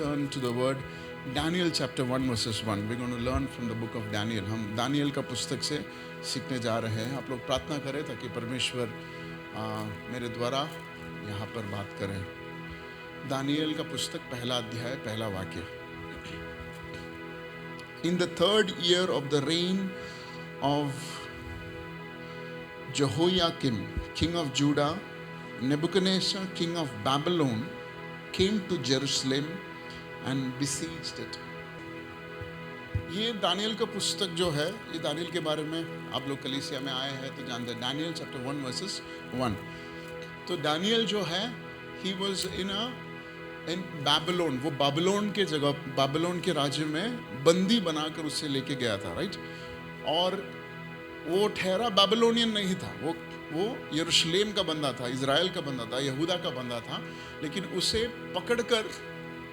turn to the word Daniel chapter 1 verses 1. We're going to learn from the book of Daniel. हम Daniel का पुस्तक से सीखने जा रहे हैं. आप लोग प्रार्थना करें ताकि परमेश्वर मेरे द्वारा यहाँ पर बात करें. दानियल का पुस्तक पहला अध्याय पहला वाक्य. In the third year of the reign of Jehoiakim, king of Judah, Nebuchadnezzar, king of Babylon, came to Jerusalem and besieged it. ये दानियल का पुस्तक जो है, ये दानियल के बारे में आप लोग कलीसिया में आए हैं तो जानते हैं. Daniel chapter 1 verses 1. तो दानियल जो है, he was in बैबिलोन. वो बाबिलोन के जगह, बाबिलोन के राज्य में बंदी बनाकर उसे लेके गया था, राइट. और वो ठहरा बाबिलोनियन नहीं था. वो यरूशलेम का बंदा था, इज़राइल का बंदा था, यहूदा का बंदा था, लेकिन उसे पकड़कर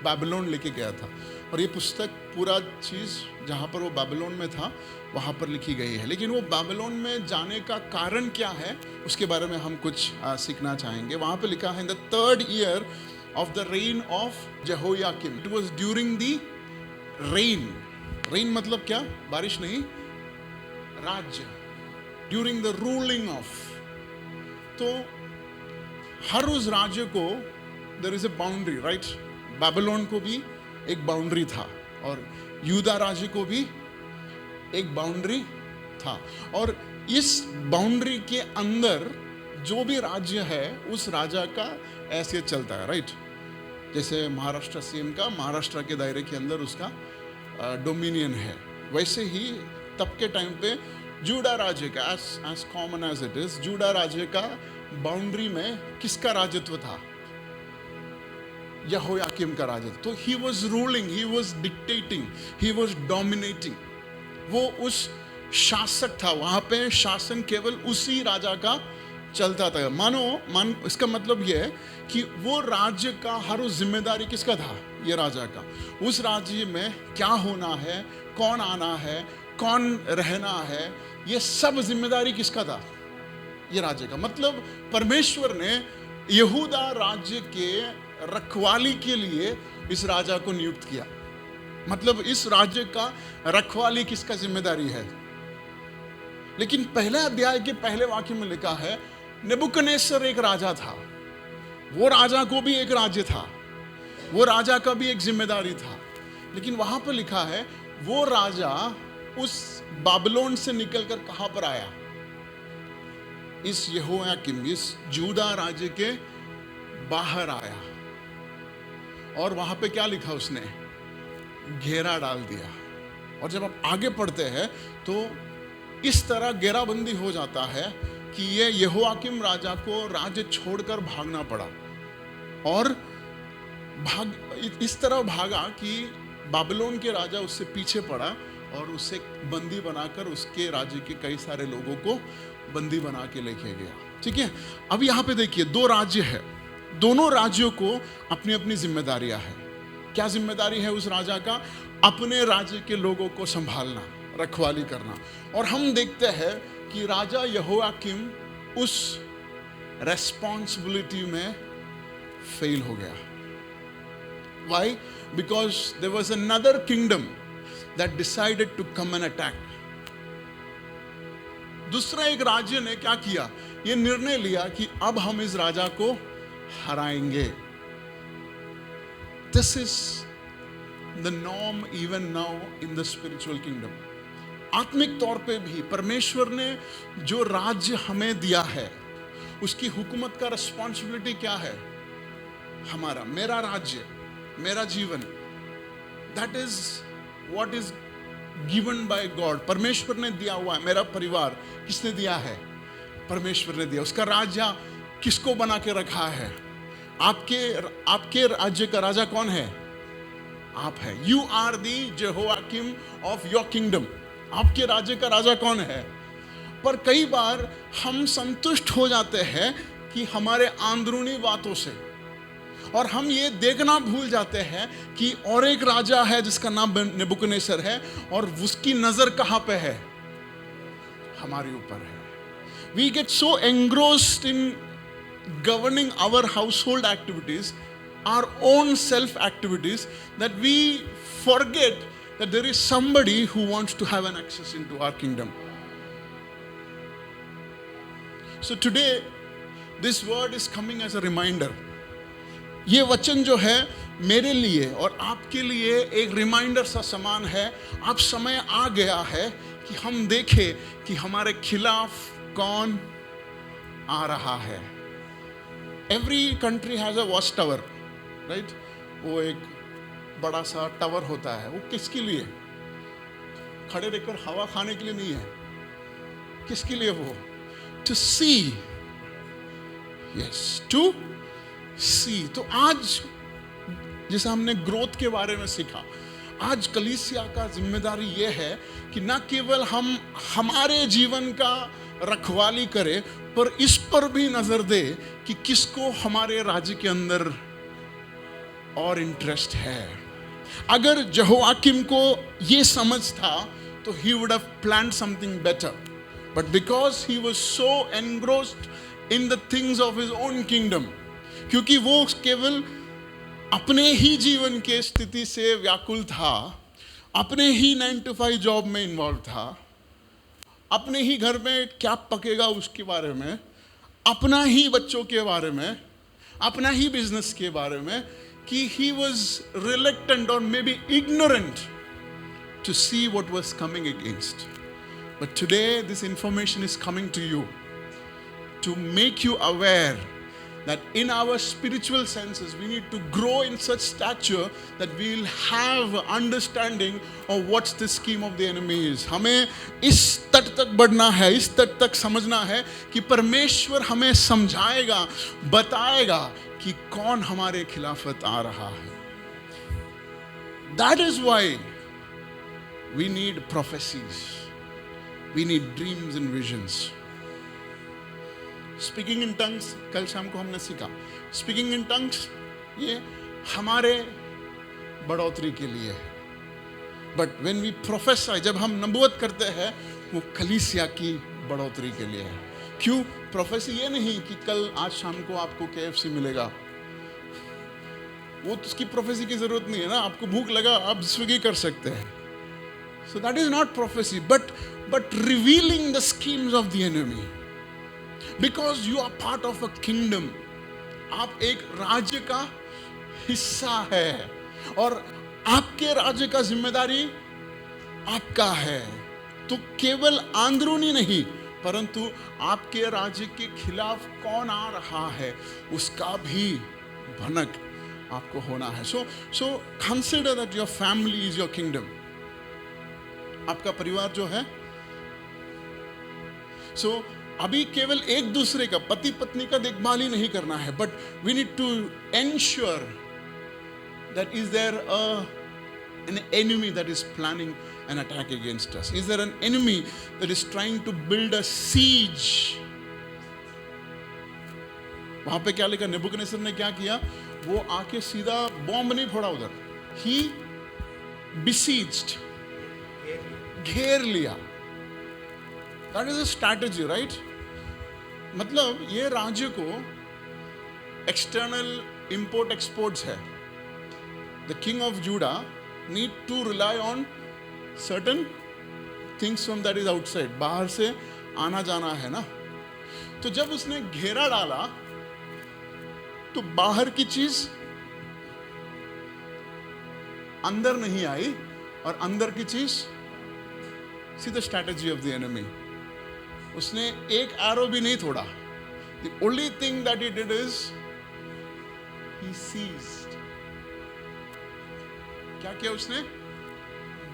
बाबिलोन लेके गया था. और ये पुस्तक पूरा चीज़ जहाँ पर वो बाबिलोन में था वहाँ पर लिखी गई है. लेकिन वो बाबिलोन में जाने का कारण क्या है उसके बारे में हम कुछ सीखना चाहेंगे. वहाँ पर लिखा है, in the third year of the reign of Jehoiakim. It was during the reign. Reign मतलब क्या? बारिश नहीं, राज्य. During the ruling of. तो हर उस राज्य को there is a boundary, right. Babylon को भी एक बाउंड्री था और यूदा राज्य को भी एक बाउंड्री था. और इस बाउंड्री के अंदर जो भी राज्य है उस राजा का ऐसे चलता है, राइट. जैसे महाराष्ट्र सीएम का महाराष्ट्र के दायरे के अंदर उसका डोमिनियन है, वैसे ही तब के टाइम पे जूडा राज्य का, as common as it is, Judah राज्य का बाउंड्री में किसका राजत्व था? यहोयाकिम का राजत्व. तो he was ruling, he was dictating, he was dominating. वो उस शासक था. वहां पे शासन केवल उसी राजा का चलता था. इसका मतलब यह है कि वो राज्य का हर उस जिम्मेदारी किसका था? ये राजा का. उस राज्य में क्या होना है, कौन आना है, कौन रहना है, ये सब जिम्मेदारी किसका था? ये राज्य का. मतलब परमेश्वर ने यहूदा राज्य के रखवाली के लिए इस राजा को नियुक्त किया. मतलब इस राज्य का रखवाली किसका जिम्मेदारी है? लेकिन पहले अध्याय के पहले वाक्य में लिखा है, नेबुकदनेस्सर एक राजा था. वो राजा को भी एक राज्य था, वो राजा का भी एक जिम्मेदारी था. लेकिन वहां पर लिखा है वो राजा उस बाबिलोन से निकलकर कहां पर आया? इस यहोयाकिम, इस जूदा राज्य के बाहर आया. और वहां पे क्या लिखा उसने? घेरा डाल दिया. और जब आप आगे पढ़ते हैं तो इस तरह घेराबंदी हो जाता है कि ये यहोयाकिम राजा को राज्य छोड़कर भागना पड़ा. और इस तरह भागा कि बाबिलोन के राजा उससे पीछे पड़ा और उसे बंदी बनाकर उसके राज्य के कई सारे लोगों को बंदी बना के लेके गया. ठीक है. अब यहाँ पे देखिए, दो राज्य है. दोनों राज्यों को अपनी अपनी जिम्मेदारियां है. क्या जिम्मेदारी है उस राजा का? अपने राज्य के लोगों को संभालना, रखवाली करना. और हम देखते हैं कि राजा यहोयाकिम उस रेस्पॉन्सिबिलिटी में फेल हो गया. Why? Because there was another kingdom that decided to come and attack. दूसरा एक राज्य ने क्या किया? ये निर्णय लिया कि अब हम इस राजा को हराएंगे. This is the norm even now in the spiritual kingdom. आत्मिक तौर पे भी परमेश्वर ने जो राज्य हमें दिया है उसकी हुकूमत का रिस्पॉन्सिबिलिटी क्या है? हमारा, मेरा राज्य, मेरा जीवन, that is what is given by God. परमेश्वर ने दिया हुआ है. मेरा परिवार किसने दिया है? परमेश्वर ने दिया. उसका राज्य किसको बना के रखा है? आपके राज्य का राजा कौन है? आप है. You are the Jehoiakim of your kingdom. आपके राज्य का राजा कौन है? पर कई बार हम संतुष्ट हो जाते हैं कि हमारे अंदरूनी बातों से, और हम ये देखना भूल जाते हैं कि और एक राजा है जिसका नाम नेबुकदनेस्सर है और उसकी नजर कहां पे है? हमारे ऊपर है. We get so engrossed in governing our household activities. our own self activities that we forget that there is somebody who wants to have an access into our kingdom. So today this word is coming as a reminder. ये वचन जो है मेरे लिए और आपके लिए एक रिमाइंडर सा समान है. अब समय आ गया है कि हम देखें कि हमारे खिलाफ कौन आ रहा है. Every country has a watchtower, right? वो एक बड़ा सा टावर होता है. वो किसके लिए? खड़े रहकर हवा खाने के लिए नहीं है. किसके लिए वो? To see. Yes, to see. तो आज जैसे हमने ग्रोथ के बारे में सीखा, आज कलीसिया का जिम्मेदारी ये है कि न केवल हम हमारे जीवन का रखवाली करें, पर इस पर भी नजर दे कि किसको हमारे राज्य के अंदर और इंटरेस्ट है. अगर यहोयाकीम को ये समझ था तो he would have planned something better, but because he was so engrossed in the things of his own kingdom, क्योंकि वो केवल अपने ही जीवन के स्थिति से व्याकुल था, अपने ही 9 to 5 जॉब में इन्वॉल्व था, अपने ही घर में क्या पकेगा उसके बारे में, अपना ही बच्चों के बारे में, अपना ही बिजनेस के बारे में, कि he was reluctant or maybe ignorant to see what was coming against. But today this information is coming to you to make you aware that in our spiritual senses we need to grow in such stature that we will have understanding of what's the scheme of the enemy is. हमें इस तट तक बढ़ना है, इस तट तक समझना है कि परमेश्वर हमें समझाएगा, बताएगा कि कौन हमारे खिलाफत आ रहा है. That is why we need prophecies, we need dreams and visions. Speaking in tongues कल शाम को हमने सीखा. स्पीकिंग इन टंग्स ये हमारे बढ़ोतरी के लिए है. बट व्हेन वी प्रोफेसाई, जब हम नबूवत करते हैं, वो कलीसिया की बढ़ोतरी के लिए है. क्यों? प्रोफेसी ये नहीं कि कल आज शाम को आपको KFC मिलेगा. वो उसकी प्रोफेसी की जरूरत नहीं है ना. आपको भूख लगा, आप स्विगी कर सकते हैं. So that is not prophecy, but revealing the schemes of the enemy. Because you are part of a kingdom. आप एक राज्य का हिस्सा है और आपके राज्य का जिम्मेदारी आपका है. तो केवल अंदरूनी नहीं, परंतु आपके राज्य के खिलाफ कौन आ रहा है उसका भी भनक आपको होना है. So consider that your family is your kingdom. आपका परिवार जो है. So अभी केवल एक दूसरे का, पति पत्नी का देखभाल ही नहीं करना है, but we need to ensure that is there an enemy that is planning an attack against us? Is there an enemy that is trying to build a siege? वहां पे क्या लिखा? नेबुकदनेस्सर ने क्या किया? वो आके सीधा बॉम्ब नहीं फोड़ा उधर. He besieged, घेर लिया. That is a strategy, right? मतलब ये राज्य को एक्सटर्नल इंपोर्ट एक्सपोर्ट्स है. The king of Judah need to rely on certain things from that is outside. बाहर से आना जाना है ना. तो जब उसने घेरा डाला तो बाहर की चीज अंदर नहीं आई और अंदर की चीज. See the strategy of the enemy. उसने एक एरो भी नहीं छोड़ा. The only thing that he did is he seized. क्या किया उसने?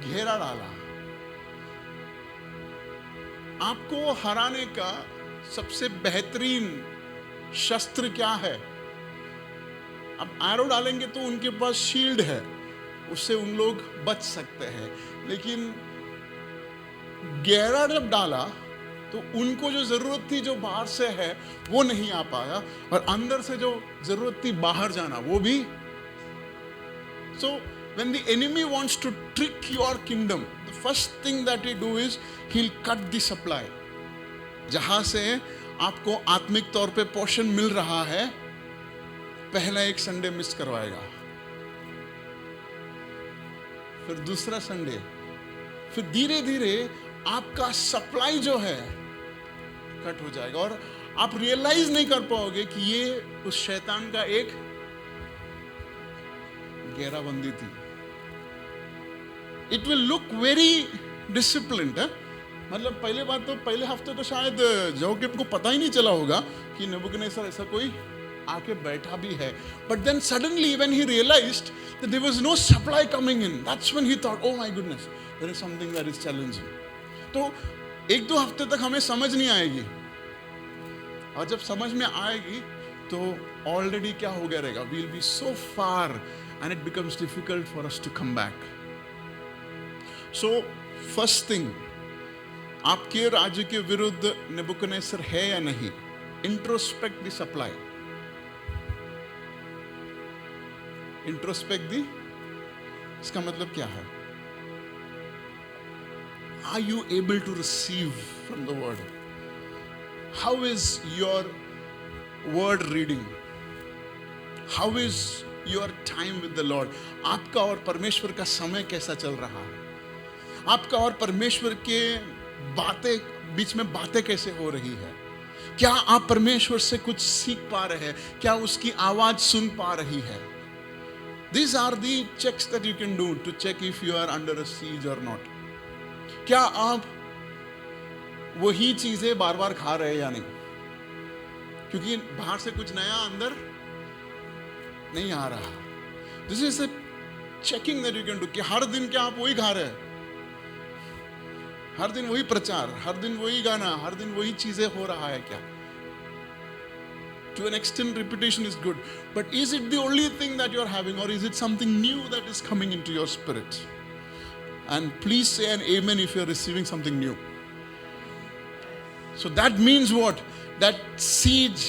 घेरा डाला. आपको हराने का सबसे बेहतरीन शस्त्र क्या है? अब एरो डालेंगे तो उनके पास शील्ड है, उससे उन लोग बच सकते हैं. लेकिन घेरा जब डाला तो उनको जो जरूरत थी जो बाहर से है वो नहीं आ पाया, और अंदर से जो जरूरत थी बाहर जाना वो भी. So when the enemy wants to trick your kingdom, the first thing that he do is he'll cut the supply. जहां से आपको आत्मिक तौर पे पोषण मिल रहा है, पहला एक संडे मिस करवाएगा, फिर दूसरा संडे, फिर धीरे धीरे आपका सप्लाई जो है कट हो जाएगा और आप रियलाइज नहीं कर पाओगे कि ये उस शैतान का एक घेराबंदी थी। It will look very disciplined. मतलब पहले बात तो पहले हफ्ते तो शायद जोकिम को पता ही नहीं चला होगा कि नेबुकदनेस्सर ऐसा कोई आके बैठा भी है। But then suddenly when he realized that there was no supply coming in, that's when he thought, oh my goodness, there is something that is challenging. तो एक दो हफ्ते तक हमें समझ नहीं आएगी, और जब समझ में आएगी तो ऑलरेडी क्या हो गया रहेगा, we will be so far and it becomes difficult for us to come back. So first thing, आपके राज्य के विरुद्ध नेबुकदनेस्सर है या नहीं, introspect the supply, introspect the, इसका मतलब क्या है? Are you able to receive from the word? How is your word reading? How is your time with the Lord? आपका और परमेश्वर का समय कैसा चल रहा है? आपका और परमेश्वर के बीच में बातें कैसे हो रही है? क्या आप परमेश्वर से कुछ सीख पा रहे हैं? क्या उसकी आवाज सुन पा रही है? These are the checks that you can do to check if you are under a siege or not. क्या आप वही चीजें बार बार खा रहे हैं या नहीं? क्योंकि बाहर से कुछ नया अंदर नहीं आ रहा। This is a checking that you can do, कि हर दिन क्या आप वही खा रहे हैं? हर दिन वही प्रचार, हर दिन वही गाना, हर दिन वही चीजें हो रहा है क्या? To an extent, repetition is good, but is it the only thing that you are having, or is it something new that is coming into your spirit? And please say an amen if you are receiving something new. So that means what? That siege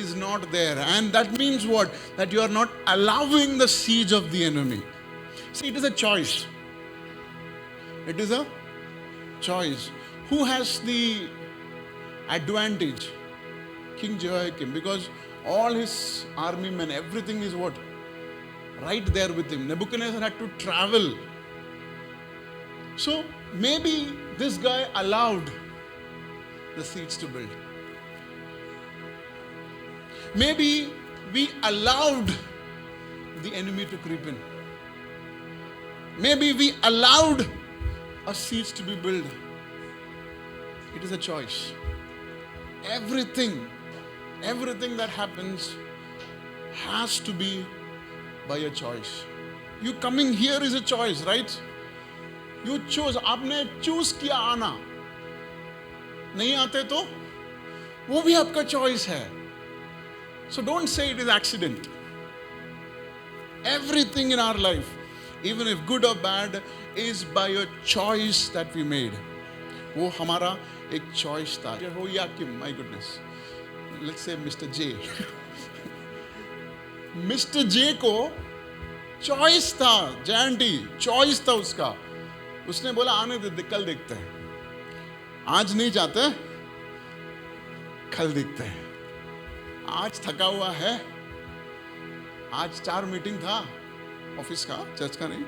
is not there, and that means what? That you are not allowing the siege of the enemy. See, it is a choice. It is a choice. Who has the advantage? King Jehoiakim, because all his army men, everything is what? Right there with him. Nebuchadnezzar had to travel. So maybe this guy allowed the siege to build. Maybe we allowed the enemy to creep in. Maybe we allowed a siege to be built. It is a choice. Everything that happens has to be by a choice. You coming here is a choice, right? You choose. आपने choose किया आना, नहीं आते तो वो भी आपका choice है. So don't say it is accident. Everything in our life, even if good or bad, is by a choice that we made. वो हमारा एक choice था. Jehoiakim, my goodness. Let's say Mr. J. Mr. J को choice था, जैंटी choice था उसका. उसने बोला आने दे, कल देखते हैं. आज नहीं जाते, कल देखते हैं. आज थका हुआ है, आज 4 मीटिंग था ऑफिस का, चर्च का नहीं,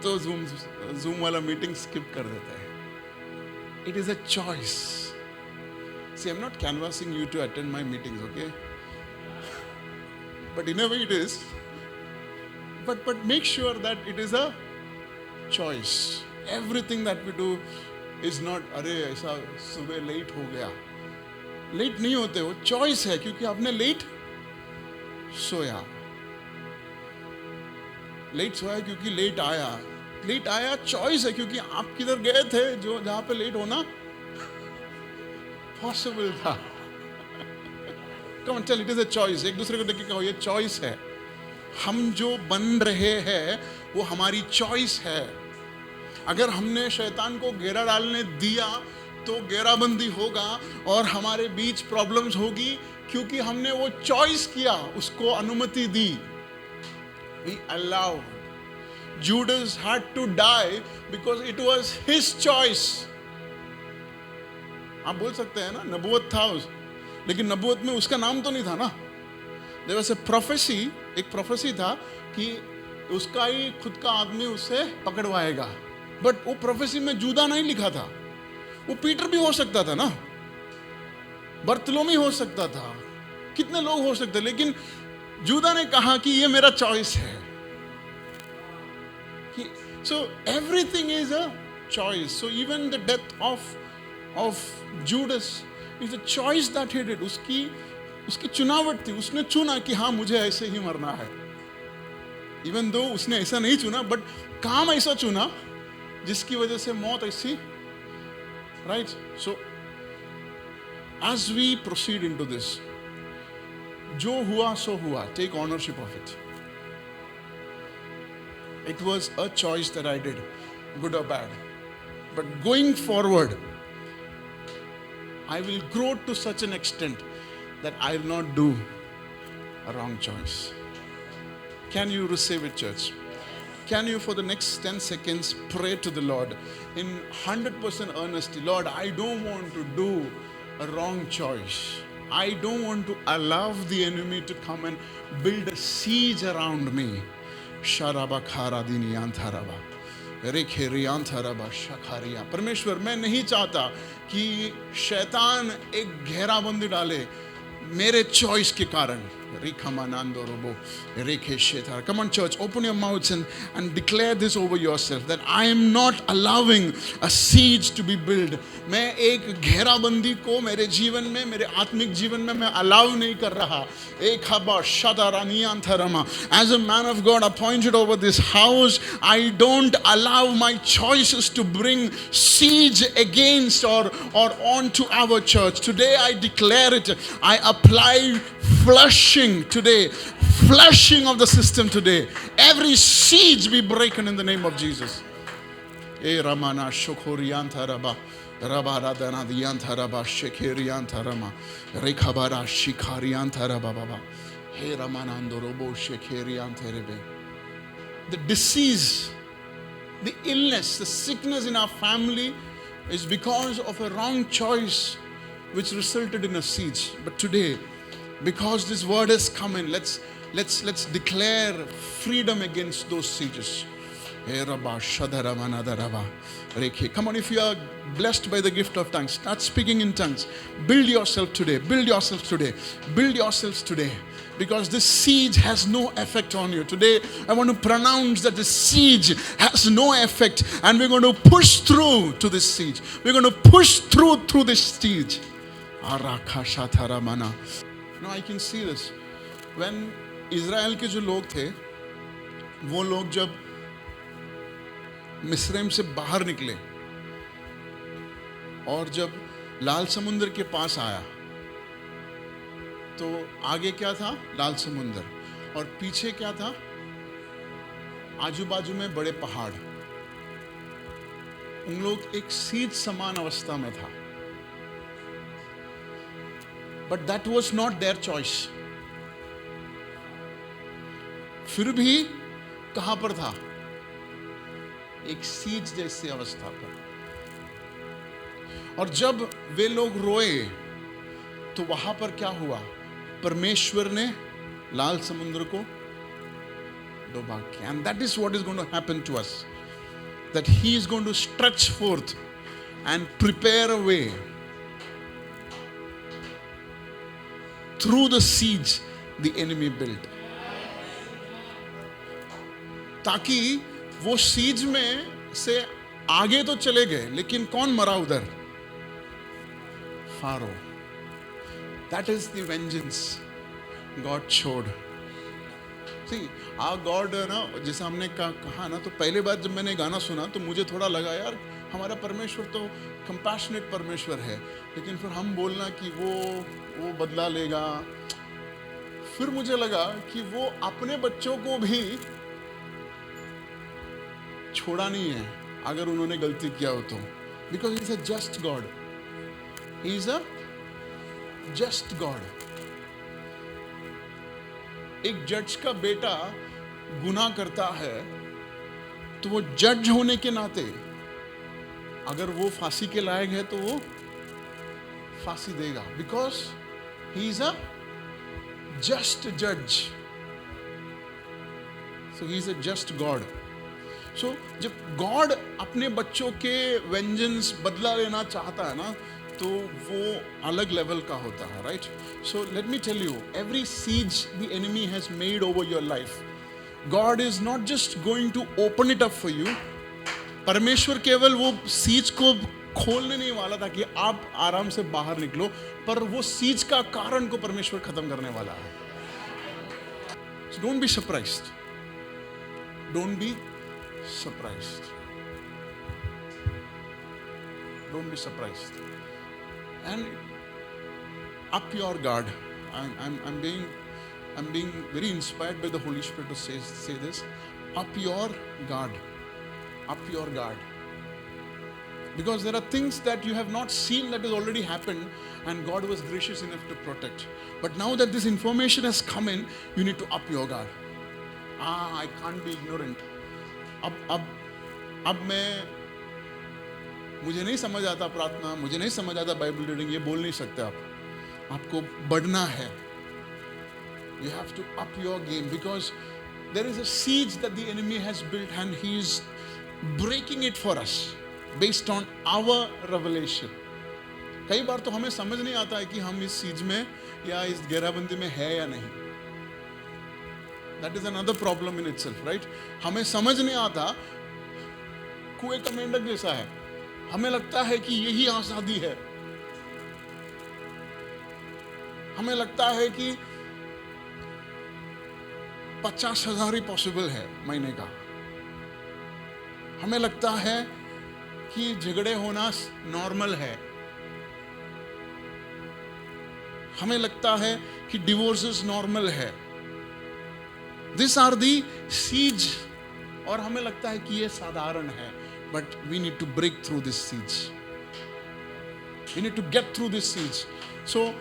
तो जूम वाला मीटिंग स्किप कर देते हैं. It is a choice. See, I'm not canvassing you to attend my meetings, okay? But in a way it is. But make sure that it is a choice. Everything that we do is not, अरे ऐसा सुबह late हो गया. Late नहीं होते हो, choice है, क्योंकि आपने लेट सोया. लेट सोया क्योंकि लेट आया. लेट आया चॉइस है, क्योंकि आप किधर गए थे जो जहां पे लेट होना पॉसिबल था. Come on tell, it is a choice. एक दूसरे को देख के कहो ये चॉइस है. हम जो बन रहे हैं वो हमारी चॉइस है. अगर हमने शैतान को घेरा डालने दिया तो घेराबंदी होगा और हमारे बीच प्रॉब्लम्स होगी, क्योंकि हमने वो चॉइस किया, उसको अनुमति दी. We allowed. Judas had to die because it was his choice. आप बोल सकते हैं ना, नबूवत था लेकिन नबूवत में उसका नाम तो नहीं था ना। देयर वाज अ प्रोफेसी, एक प्रोफेसी था कि उसका ही खुद का आदमी उससे पकड़वाएगा, बट वो प्रोफेसी में जूदा नहीं लिखा था। वो पीटर भी हो सकता था ना, बर्तलोमी हो सकता था, कितने लोग हो सकते, लेकिन जूदा ने कहा कि ये मेरा चॉइस है। So everything is a choice. So even the death of Judas is a choice that he did. उसकी चुनावट थी, उसने चुना कि हाँ मुझे ऐसे ही मरना है। इवन दो उसने ऐसा नहीं चुना, बट काम ऐसा चुना जिसकी वजह से मौत ऐसी, right. So as we proceed into this, जो हुआ सो हुआ, take ownership of it. It was a choice that I did, good or bad. But going forward, I will grow to such an extent that I will not do a wrong choice. Can you receive it, church? Can you, for the next 10 seconds, pray to the Lord in 100% earnesty? Lord, I don't want to do a wrong choice. I don't want to allow the enemy to come and build a siege around me. शाराबा खारा दिनियांथाराबा रेखेरियांथाराबा शखारिया। परमेश्वर, मैं नहीं चाहता कि शैतान एक घेराबंदी डाले मेरे चॉइस के कारण। Come on, church, open your mouths and declare this over yourself, that I am not allowing a siege to be built. मैं एक घेराबंदी को मेरे जीवन में, मेरे आत्मिक जीवन में मैं अलाउ नहीं कर रहा। एक हबा शदारानियांथरमा, as a man of God appointed over this house, I don't allow my choices to bring siege against or onto our church. Today I declare it. I apply flushing today, flushing of the system today. Every siege be broken in the name of Jesus. E ramana shokoriantharaba rabaradana diantharaba shekeriantharama rekhabara shikariantharaba baba he ramanandorobo shekeriantherebe. The disease, the illness, the sickness in our family is because of a wrong choice which resulted in a siege. But today, because this word has come in, let's declare freedom against those sieges. Come on, if you are blessed by the gift of tongues, start speaking in tongues. Build yourself today. Build yourself today. Build yourselves today. Because this siege has no effect on you. Today, I want to pronounce that the siege has no effect. And we're going to push through to this siege. We're going to push through this siege. Now I can see this. When Israel के जो लोग थे, वो लोग जब मिस्रैम से बाहर निकले और जब लाल समुंदर के पास आया, तो आगे क्या था? लाल समुंदर, और पीछे क्या था? आजू बाजू में बड़े पहाड़। उन लोग एक सीज समान अवस्था में था। But that was not their choice. फिर भी कहां पर था? एक सीज जैसी अवस्था पर। और जब वे लोग रोए, तो वहां पर क्या हुआ? परमेश्वर ने लाल समुद्र को डुबा दिया। And that is what is going to happen to us. That He is going to stretch forth and prepare a way through the siege the enemy built. ताकि वो सीज में से आगे तो चले गए, लेकिन कौन मरा उधर? Pharaoh. That is the vengeance God showed. See, our God ना, जैसे हमने कहा ना, तो पहले बार जब मैंने गाना सुना तो मुझे थोड़ा लगा, यार हमारा परमेश्वर तो कंपैशनेट परमेश्वर है, लेकिन फिर हम बोलना कि वो बदला लेगा। फिर मुझे लगा कि वो अपने बच्चों को भी छोड़ा नहीं है अगर उन्होंने गलती किया हो तो, because he is a just God. He is a just God. एक जज का बेटा गुनाह करता है तो वो जज होने के नाते अगर वो फांसी के लायक है तो वो फांसी देगा, because He is a just judge. So he is a just God. So जब गॉड अपने बच्चों के वेंजेंस बदला लेना चाहता है ना, तो वो अलग लेवल का होता है, right? So let me tell you, every siege the enemy has made over your life, God is not just going to open it up for you. परमेश्वर केवल वो सीज को खोलने नहीं वाला था कि आप आराम से बाहर निकलो, पर वो सीज का कारण को परमेश्वर खत्म करने वाला है. So don't be surprised, don't be surprised. Don't be surprised. And up your guard. I'm being very inspired by the Holy Spirit to say this. Up your guard. Up your guard. Because there are things that you have not seen that has already happened, and God was gracious enough to protect. But now that this information has come in, you need to up your guard. I can't be ignorant. अब मैं, मुझे नहीं समझ आता प्रार्थना, मुझे नहीं समझ आता बाइबल रीडिंग, ये बोल नहीं सकते आप. आपको बढ़ना है. You have to up your game, because there is a siege that the enemy has built and he is breaking it for us based on our revelation. कई बार तो हमें समझ नहीं आता है कि हम इस siege में या इस घेराबंदी में है या नहीं. That is another problem in itself, right? हमें समझ नहीं आता, कुएं का मेंढक जैसा है. हमें लगता है कि यही आजादी है. हमें लगता है कि 50,000 ही पॉसिबल है महीने का. हमें लगता है कि झगड़े होना नॉर्मल है. हमें लगता है कि डिवोर्सेस नॉर्मल है. These are the siege. और हमें लगता है कि ये साधारण है. But we need to break through this siege. We need to get through this siege. So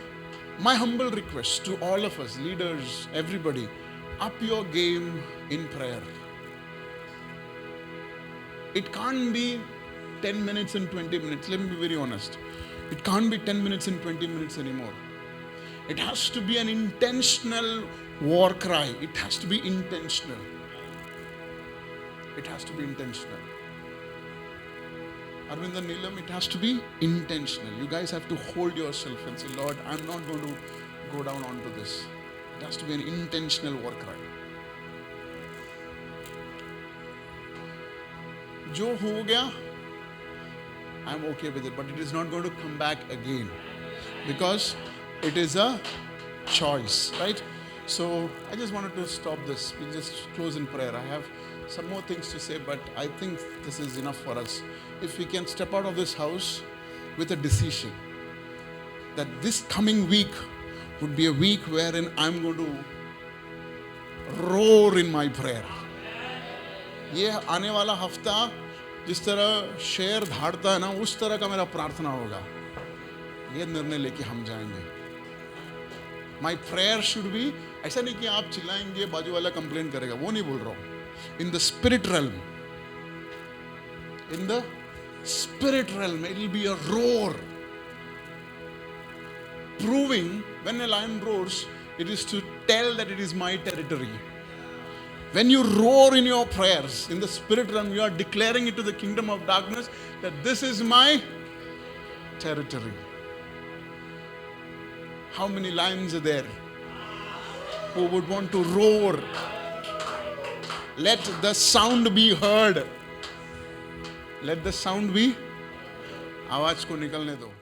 my humble request to all of us, leaders, everybody, up your game in prayer. It can't be 10 minutes and 20 minutes. Let me be very honest. It can't be 10 minutes and 20 minutes anymore. It has to be an intentional war cry. It has to be intentional. It has to be intentional. Arvind and Neelam, it has to be intentional. You guys have to hold yourself and say, Lord, I'm not going to go down onto this. It has to be an intentional war cry. जो हो गया, I'm okay with it, but it is not going to come back again, because it is a choice, right? So I just wanted to stop this. We'll just close in prayer. I have some more things to say, but I think this is enough for us. If we can step out of this house with a decision that this coming week would be a week wherein I'm going to roar in my prayer. ये आने वाला हफ्ता जिस तरह शेर धाड़ता है ना, उस तरह का मेरा प्रार्थना होगा. ये निर्णय लेके हम जाएंगे. My prayer should be, ऐसा नहीं कि आप चिल्लाएंगे बाजू वाला कंप्लेन करेगा, वो नहीं बोल रहा हूँ. In the spirit realm, in the spirit realm, it will be a roar, proving when a lion roars, it is to tell that it is my territory. When you roar in your prayers in the spirit realm, you are declaring it to the kingdom of darkness that this is my territory. How many lions are there who would want to roar? Let the sound be heard. Let the sound be. आवाज को निकलने दो.